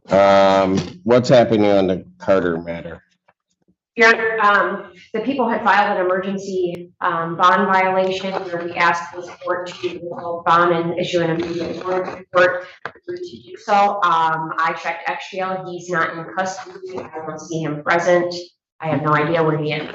What's happening on the Carter matter? Your Honor, the people had filed an emergency bond violation where we asked the court to revoke bond and issue an immediate warrant report to do so. I checked XGL. He's not in custody. I don't see him present. I have no idea where he is.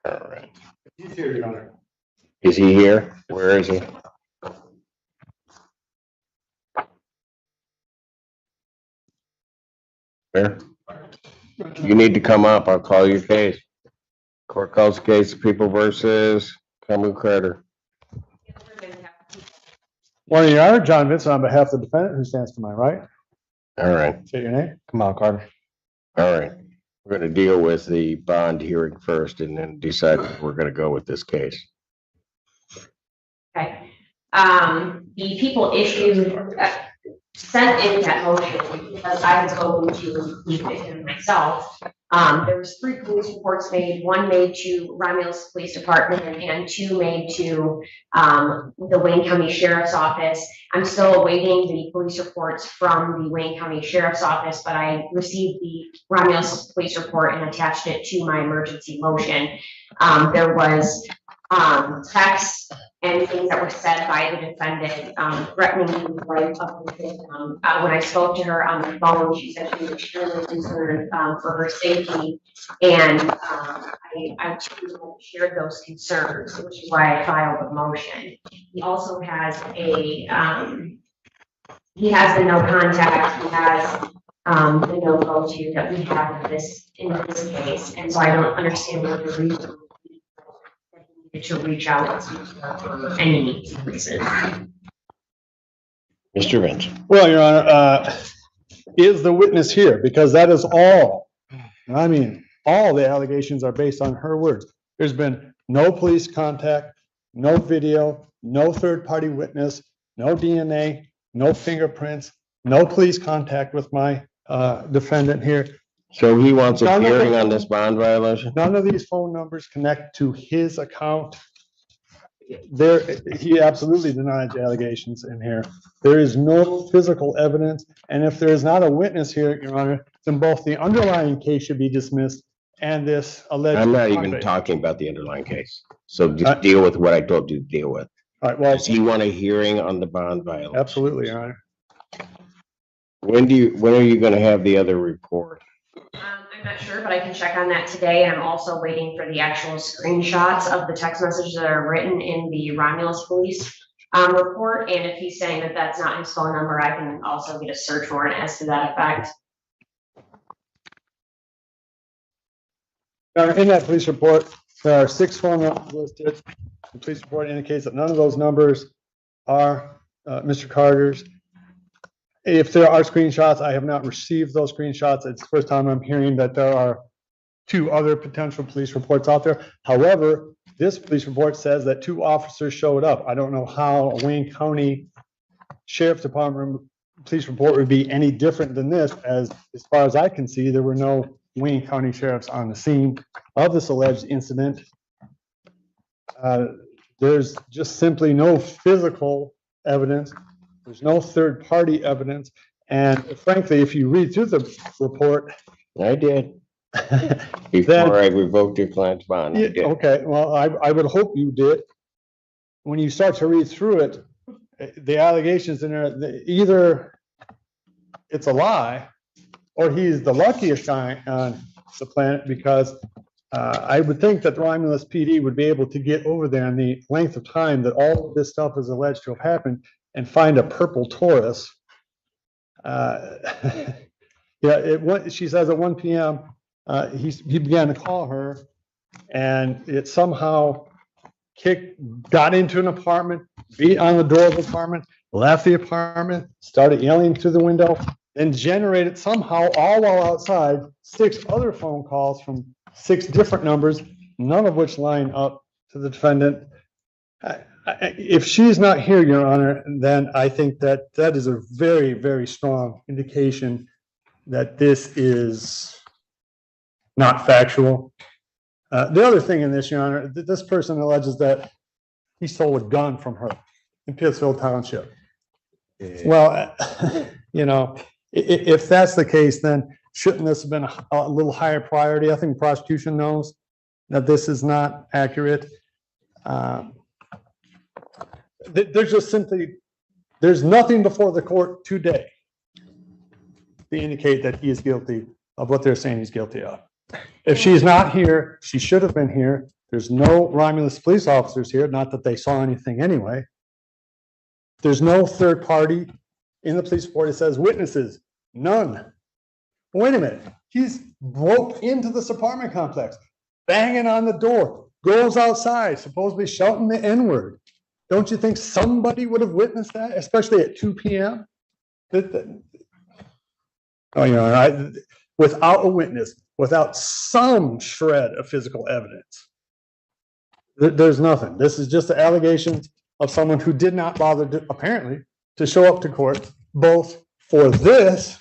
All right. He's here, Your Honor. Is he here? Where is he? Where? You need to come up. I'll call your case. Court calls case People versus Cameron Carter. Morning, Your Honor. John Vincent on behalf of the defendant, who stands to my right. All right. State your name. Come on, Carter. All right. We're going to deal with the bond hearing first and then decide if we're going to go with this case. Okay. The people sent in that motion because I was going to leave it myself. There was 3 police reports made, 1 made to Romulus Police Department and 2 made to the Wayne County Sheriff's Office. I'm still awaiting the police reports from the Wayne County Sheriff's Office, but I received the Romulus Police report and attached it to my emergency motion. There was text and things that were said by the defendant, threatening the life of the victim. When I spoke to her on the phone, she said she was extremely concerned for her safety, and I shared those concerns, which is why I filed a motion. He also has he has the no contact, he has the no go to that we have in this case, and so I don't understand what the reason to reach out for any reason. Mr. Vince. Well, Your Honor, is the witness here? Because that is all. I mean, all the allegations are based on her words. There's been no police contact, no video, no third-party witness, no DNA, no fingerprints, no police contact with my defendant here. So he wants a hearing on this bond violation? None of these phone numbers connect to his account. He absolutely denies the allegations in here. There is no physical evidence, and if there is not a witness here, Your Honor, then both the underlying case should be dismissed and this alleged. I'm not even talking about the underlying case. So just deal with what I told you to deal with. All right, well, does he want a hearing on the bond violation? absolutely, Your Honor. When are you going to have the other report? I'm not sure, but I can check on that today. I'm also waiting for the actual screenshots of the text messages that are written in the Romulus Police report. And if he's saying that that's not his phone number, I can also get a search warrant as to that effect. Now, in that police report, there are 6 phone numbers listed. The police report indicates that none of those numbers are Mr. Carter's. If there are screenshots, I have not received those screenshots. It's the first time I'm hearing that there are 2 other potential police reports out there. However, this police report says that 2 officers showed up. I don't know how a Wayne County Sheriff's Department police report would be any different than this, as far as I can see, there were no Wayne County sheriffs on the scene of this alleged incident. There's just simply no physical evidence. There's no third-party evidence. And frankly, if you read through the report. I did. Before I revoked your client's bond. I did. Okay, well, I would hope you did. When you start to read through it, the allegations in there, either it's a lie or he's the luckiest guy on the planet, because I would think that the Romulus PD would be able to get over there in the length of time that all of this stuff is alleged to have happened and find a purple Taurus. Yeah, she says at 1 p.m. He began to call her, and it somehow got into an apartment, beat on the door of the apartment, left the apartment, started yelling through the window, and generated somehow, all while outside, 6 other phone calls from 6 different numbers, none of which line up to the defendant. If she's not here, Your Honor, then I think that that is a very, very strong indication that this is not factual. The other thing in this, Your Honor, this person alleges that he stole a gun from her in Pittsfield Township. Well, you know, If that's the case, then shouldn't this have been a little higher priority? I think the prosecution knows that this is not accurate. There's just simply, there's nothing before the court today to indicate that he is guilty of what they're saying he's guilty of. If she's not here, she should have been here. There's no Romulus police officers here, not that they saw anything anyway. There's no third party in the police report that says witnesses, none. Wait a minute, he's broke into this apartment complex, banging on the door, goes outside, supposedly shouting the N-word. Don't you think somebody would have witnessed that, especially at 2 p.m.? Without a witness, without some shred of physical evidence, there's nothing. This is just the allegations of someone who did not bother to, apparently, to show up to court, both for this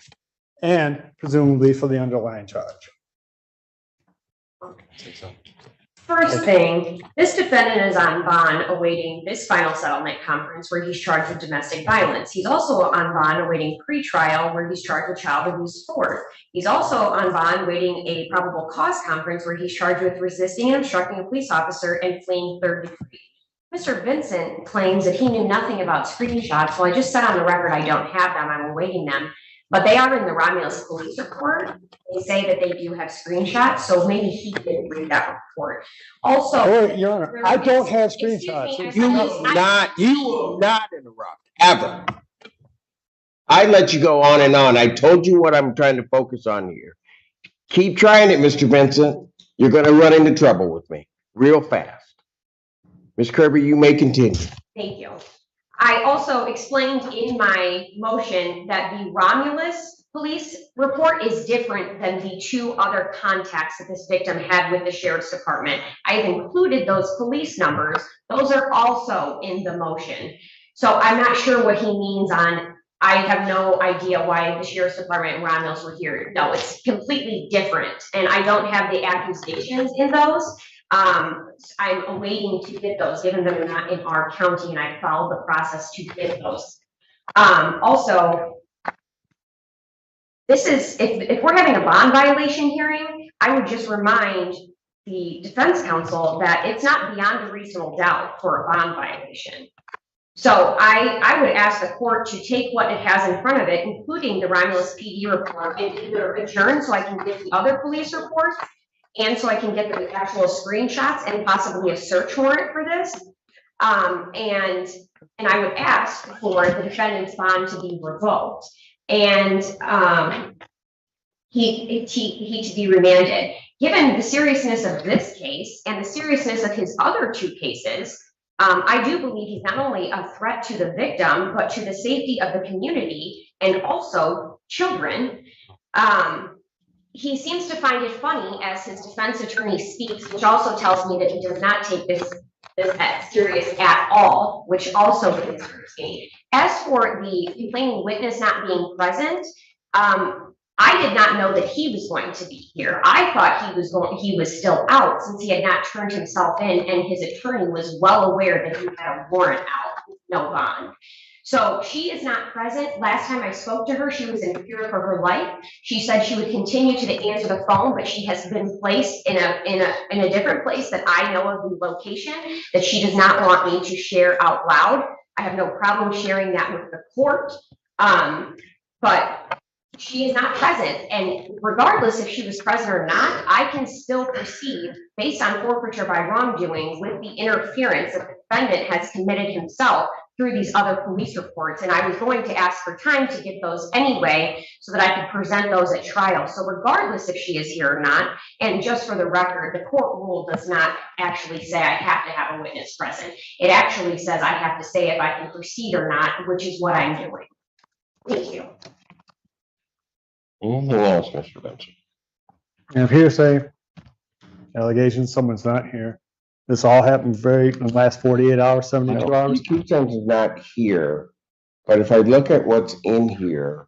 and presumably for the underlying charge. First thing, this defendant is on bond awaiting this final settlement conference where he's charged with domestic violence. He's also on bond awaiting pretrial where he's charged with child abuse force. He's also on bond waiting a probable cause conference where he's charged with resisting and obstructing a police officer and fleeing third degree. Mr. Vincent claims that he knew nothing about screenshots. Well, I just said on the record I don't have them. I'm awaiting them. But they are in the Romulus police report. They say that they do have screenshots, so maybe he didn't read that report. Also, oh, Your Honor, I don't have screenshots. You will not interrupt, ever. I let you go on and on. I told you what I'm trying to focus on here. Keep trying it, Mr. Vincent. You're gonna run into trouble with me real fast. Ms. Kirby, you may continue. Thank you. I also explained in my motion that the Romulus police report is different than the two other contacts that this victim had with the sheriff's department. I've included those police numbers. Those are also in the motion. So I'm not sure what he means on, I have no idea why the sheriff's department and Romulus were here. No, it's completely different. And I don't have the accusations in those. I'm awaiting to get those, given that they're not in our county, and I followed the process to get those. Also, this is, if we're having a bond violation hearing, I would just remind the defense counsel that it's not beyond a reasonable doubt for a bond violation. So I would ask the court to take what it has in front of it, including the Romulus PD report, and either adjourn so I can get the other police reports, and so I can get the actual screenshots and possibly a search warrant for this. And I would ask for the defendant's bond to be revoked and he to be remanded. Given the seriousness of this case and the seriousness of his other two cases, I do believe he's not only a threat to the victim, but to the safety of the community and also children. He seems to find it funny as his defense attorney speaks, which also tells me that he does not take this as serious at all, which also concerns me. As for the complaining witness not being present, I did not know that he was going to be here. I thought he was still out since he had not turned himself in, and his attorney was well aware that he had a warrant out, no bond. So she is not present. Last time I spoke to her, she was in fear for her life. She said she would continue to answer the phone, but she has been placed in a different place that I know of the location that she does not want me to share out loud. I have no problem sharing that with the court, but she is not present. And regardless if she was present or not, I can still proceed based on forfeiture by wrongdoing with the interference that the defendant has committed himself through these other police reports. And I was going to ask for time to get those anyway so that I could present those at trial. So regardless if she is here or not, and just for the record, the court rule does not actually say I have to have a witness present. It actually says I have to say if I can proceed or not, which is what I'm doing. Thank you. Anything else, Mr. Benson? And if hearsay allegations, someone's not here. This all happened in the last 48 hours, 72 hours. Simpson is not here, but if I look at what's in here,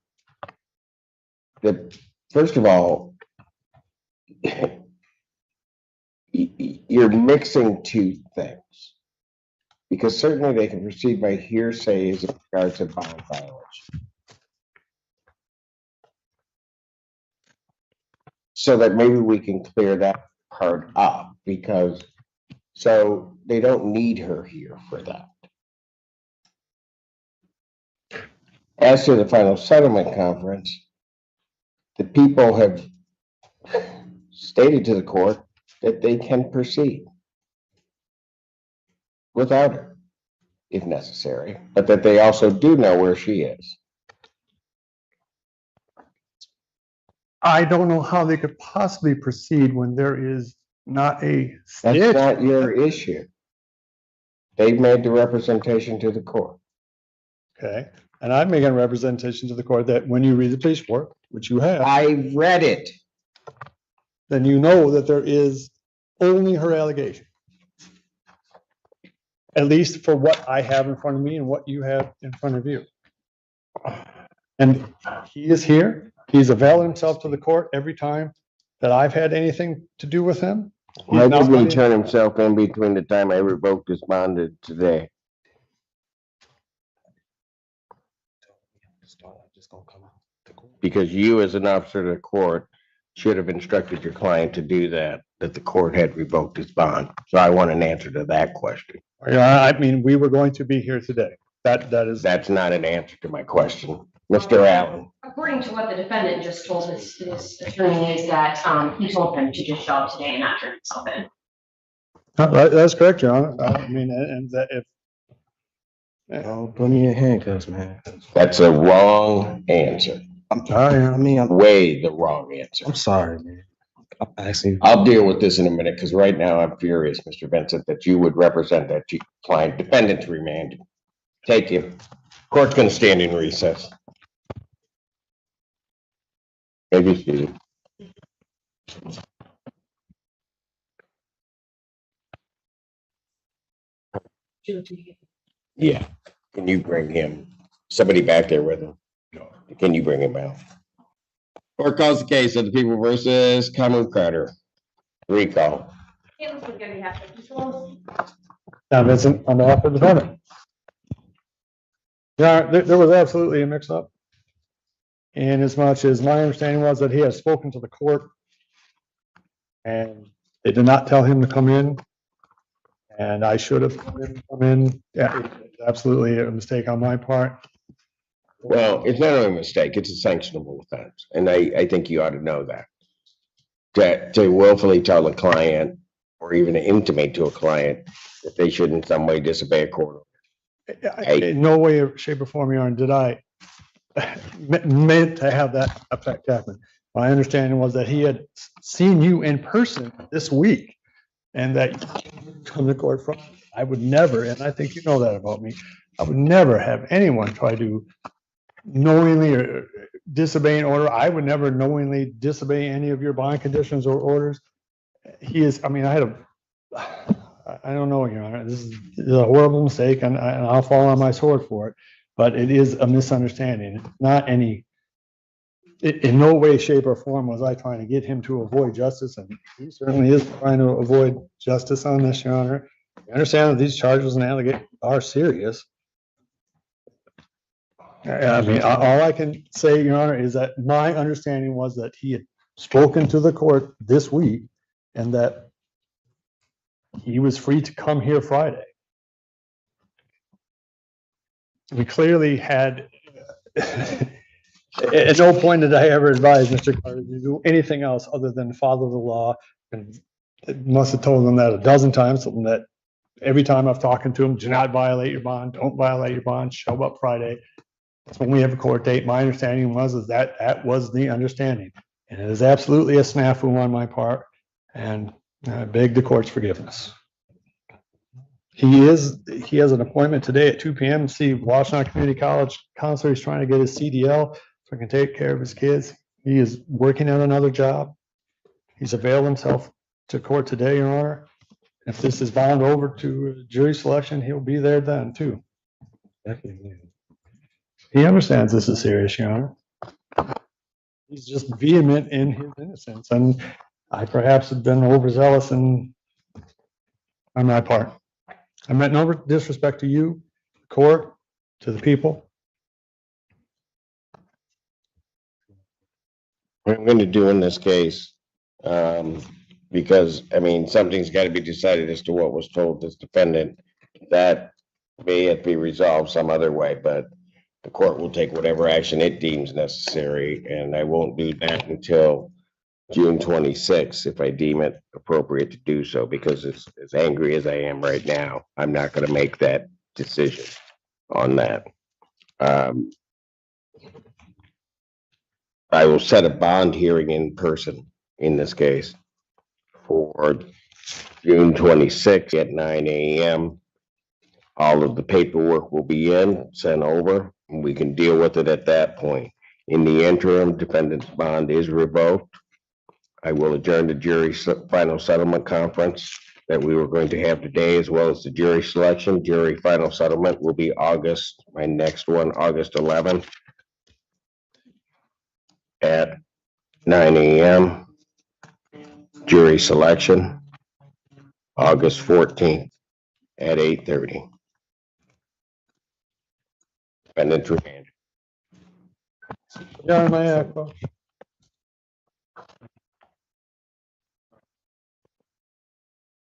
first of all, you're mixing two things. Because certainly they can proceed by hearsay as regards to bond violation. so that maybe we can clear that part up, because so they don't need her here for that. As to the final settlement conference, the people have stated to the court that they can proceed without her, if necessary, but that they also do know where she is. I don't know how they could possibly proceed when there is not a That's snitch. not your issue. They've made the representation to the court. Okay, and I'm making a representation to the court that when you read the police report, which you have, I read it. then you know that there is only her allegation. At least for what I have in front of me and what you have in front of you. And he is here. He's availed himself to the court every time that I've had anything to do with him. Why He's not didn't he running- turn himself in between the time I revoked his bond and today? Because you, as an officer of the court, should have instructed your client to do that the court had revoked his bond. So I want an answer to that question. Yeah, I mean, we were going to be here today. That is, That's not an answer to my question. Mr. Allen, According to what the defendant just told his attorney is that, he told him to just show up today and not turn himself in. that's correct, Your Honor. I mean, and that if. Oh, put me in handcuffs, man. that's a wrong answer. I mean, Way the wrong answer. I'm sorry, man. I'm asking. I'll deal with this in a minute, because right now I'm furious, Mr. Vincent, that you would represent that client. Defendant's remanded. Take him. Court's gonna stand in recess. Maybe seated. Yeah. Can you bring him? Somebody back there with him? Can you bring him out? Court calls the case of the people versus Cameron Carter. Recall. Now, Vincent, on behalf of the defendant. Yeah, there was absolutely a mix-up. And as much as my understanding was that he had spoken to the court and they did not tell him to come in, and I should have come in. Yeah, it's absolutely a mistake on my part. Well, it's not only a mistake, it's a sanctionable offense, and I think you ought to know that. To willfully tell a client, or even to intimate to a client, that they should in some way disobey a court. In no way, shape, or form, Your Honor, did I meant to have that effect happen. My understanding was that he had seen you in person this week, and that you come to court from. I would never, and I think you know that about me, I would never have anyone try to knowingly or disobey an order. I would never knowingly disobey any of your bond conditions or orders. He is, I mean, I don't know, Your Honor, this is a horrible mistake, and I'll fall on my sword for it, but it is a misunderstanding. It's not any, in no way, shape, or form was I trying to get him to avoid justice, and he certainly is trying to avoid justice on this, Your Honor. I understand that these charges and allegations are serious. I mean, all I can say, Your Honor, is that my understanding was that he had spoken to the court this week and that he was free to come here Friday. We clearly had, at no point did I ever advise Mr. Carter to do anything else other than follow the law. And must have told him that a dozen times, something that every time I've talked to him, do not violate your bond, don't violate your bond, show up Friday. That's when we have a court date. My understanding was that was the understanding. And it is absolutely a snafu on my part, and I beg the court's forgiveness. He has an appointment today at 2 p.m. to see Washington Community College counselor. He's trying to get his CDL so he can take care of his kids. He is working on another job. He's availed himself to court today, Your Honor. If this is bound over to jury selection, he'll be there then too. He understands this is serious, Your Honor. He's just vehement in his innocence, and I perhaps have been overzealous on my part. I meant no disrespect to you, the court, to the people. What I'm going to do in this case Because, I mean, something's got to be decided as to what was told this defendant. That may have to be resolved some other way, but the court will take whatever action it deems necessary, and I won't do that until June 26th, if I deem it appropriate to do so, because as angry as I am right now, I'm not going to make that decision on that. I will set a bond hearing in person in this case for June 26th at 9 a.m. All of the paperwork will be sent over, and we can deal with it at that point. In the interim, defendant's bond is revoked. I will adjourn the jury final settlement conference that we were going to have today, as well as the jury selection. Jury final settlement will be my next one, August 11th at 9 a.m. Jury selection, August 14th at 8:30. Defendant's remanded. Yeah, my echo.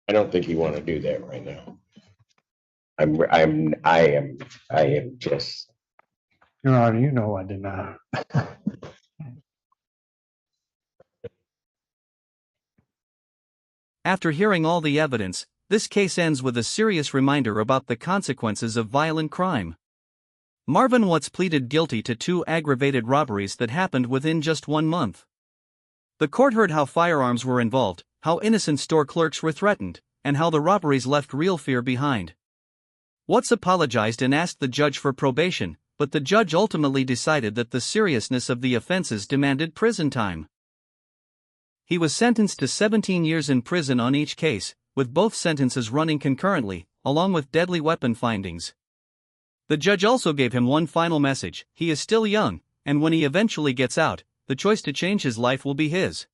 I don't think you want to do that right now. I am just. Your Honor, you know I did not. After hearing all the evidence, this case ends with a serious reminder about the consequences of violent crime. Marvin Watts pleaded guilty to 2 aggravated robberies that happened within just 1 month. The court heard how firearms were involved, how innocent store clerks were threatened, and how the robberies left real fear behind. Watts apologized and asked the judge for probation, but the judge ultimately decided that the seriousness of the offenses demanded prison time. He was sentenced to 17 years in prison on each case, with both sentences running concurrently, along with deadly weapon findings. The judge also gave him one final message: he is still young, and when he eventually gets out, the choice to change his life will be his.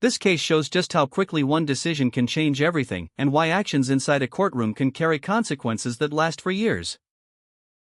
This case shows just how quickly one decision can change everything, and why actions inside a courtroom can carry consequences that last for years.